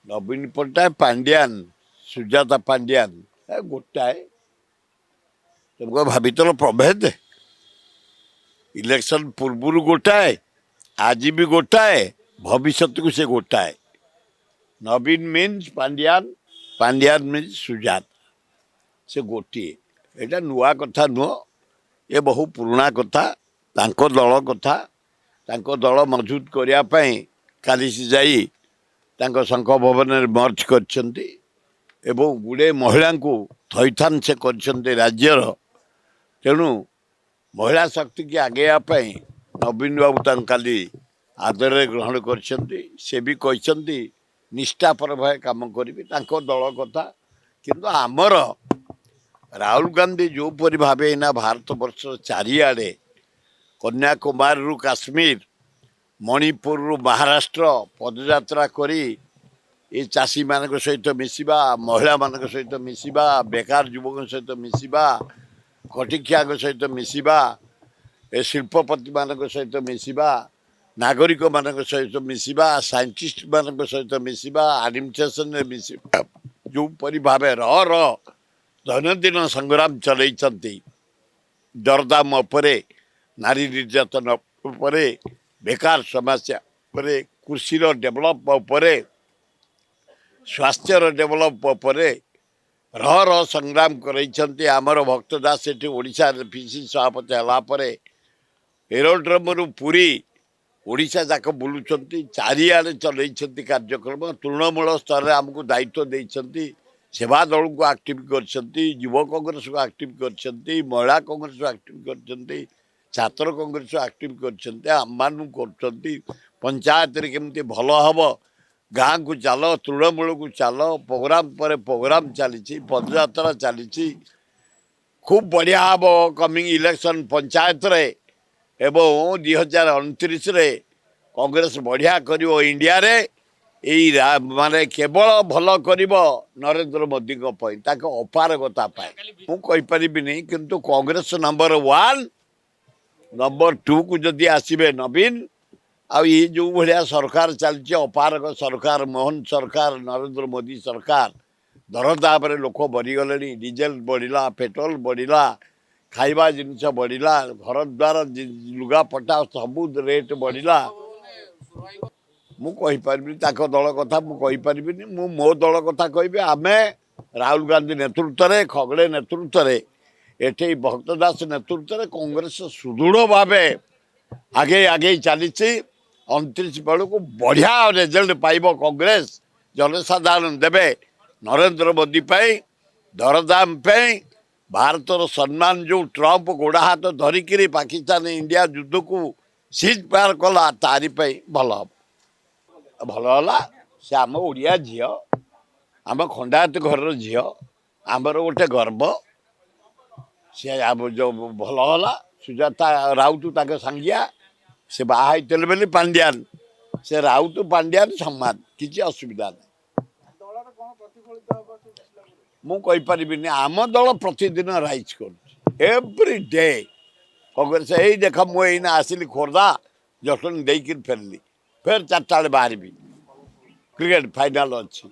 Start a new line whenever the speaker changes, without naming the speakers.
नवीन पट्टनायक पांड्यान सुजाता पांड्यान गोटाए तुमको भावितर प्रभेद इलेक्शन पूर्व गोटाए आज भी गोटाए भविष्य को से गोटाए नवीन मीन्स पांड्यान पांड्यान मीन्स सुजाता से गोटे एटा नुआ कथा नुह ये बहु पुराणा कथा तांको दल कथा तांको दल मजबूत करने काली से जाई तांको संघ भवन में मर्ज करछंती एवं गुड़े महिला को थईथान से करछंती राज्यर तेणु महिला शक्ति की आगे नवीन बाबू काली आदर ग्रहण करछंती से भी कहते निष्ठापर भाव कम करी दल कथा किंतु आमर राहुल गांधी जो परी भाव ना भारत वर्ष चारिआडे कन्याकुमारी रु काश्मीर मणिपुर रु महाराष्ट्र पदयात्रा करी ये चाषी मान सहित मिसवा महिला मान सहित मिसवा बेकार युवक सहित मिसवा खटिखिया सहित मिसवा ए शिल्पपति मान सहित मिसवा नागरिक मान सहित मिसवा साइंटिस्ट मान सहित मिसवा एडमिनिस्ट्रेशन मिसवा जो परी भाव दैनंदिन संग्राम चलई दरदाम उपरे नारी निर्यातन उपरे बेकार समस्या उपरे कृषिर डेभलप उपरे स्वास्थ्यर डेभलप उपरे संग्राम करैछन्ति आमर भक्त दास सेठी ओडिशा पीसी सभापति हलापर एरोड्रम रु पुरी ओडिशा जाक बुलुछन्ति चारिआडे चलैछन्ति कार्यक्रम तृणमूल स्तर में आमको दायित्व देइछन्ति सेवा दल को एक्टिव करछन्ति युवा कांग्रेस को एक्टिव करछन्ति महिला कांग्रेस को एक्टिव करछन्ति छात्र कांग्रेस को एक्टिव करछन्ति आम करछन्ति पंचायत रे केमती भल हम गाँ को चल तृणमूल को चल प्रोग्राम पर प्रोग्राम चली पदयात्रा चली खूब बढ़िया हम कमिंग इलेक्शन पंचायत रे एवं 2029 रे कांग्रेस बढ़िया करिवो इंडिया रे यही माने केवल भल कर नरेंद्र मोदी अपारगता पाए मुझे किंतु कांग्रेस नंबर 1 नंबर 2 को जदि आसबे नवीन आ ये जो भाया सरकार चलती अपारग सरकार मोहन सरकार नरेंद्र मोदी सरकार दरदाम लोक बढ़ीगले डीजेल बढ़ला पेट्रोल बढ़ला खाइबा जिनस बढ़ला घर द्वार लुगापटा सबू रेट बढ़ला मुझे दल कथा मुझे मो दल कथा कहि आम राहुल गांधी नेतृत्व में खगड़े नेतृत्व में एटे भक्तदास नेतृत्व में कांग्रेस सुदृढ़ भाव आगे आगे चली 29 बेलू को बढ़िया रिजल्ट पाइब कांग्रेस जनसाधारण देवे नरेंद्र मोदी दरदाम भारतर सम्मान जो ट्रंप गोड़ा हाथ धरिकी पाकिस्तान इंडिया युद्ध को सीज पार कला तारी भल भल से आम ओडिया झील आम खंडायत घर झील आमर गोटे गर्व सी जो भल सुजाता राउत ताके सांगिया से बाहते बोली पांड्यान से राउत पांड्यान सम्मान किसी असुविधा नहीं मुझे आम दल प्रतिदिन राइज कर एव्री डे कांग्रेस यही देख मुझे आसिली खोर्धा जटन देकर फेरली फिर 4टा बाहर क्रिकेट फाइनाल अच्छी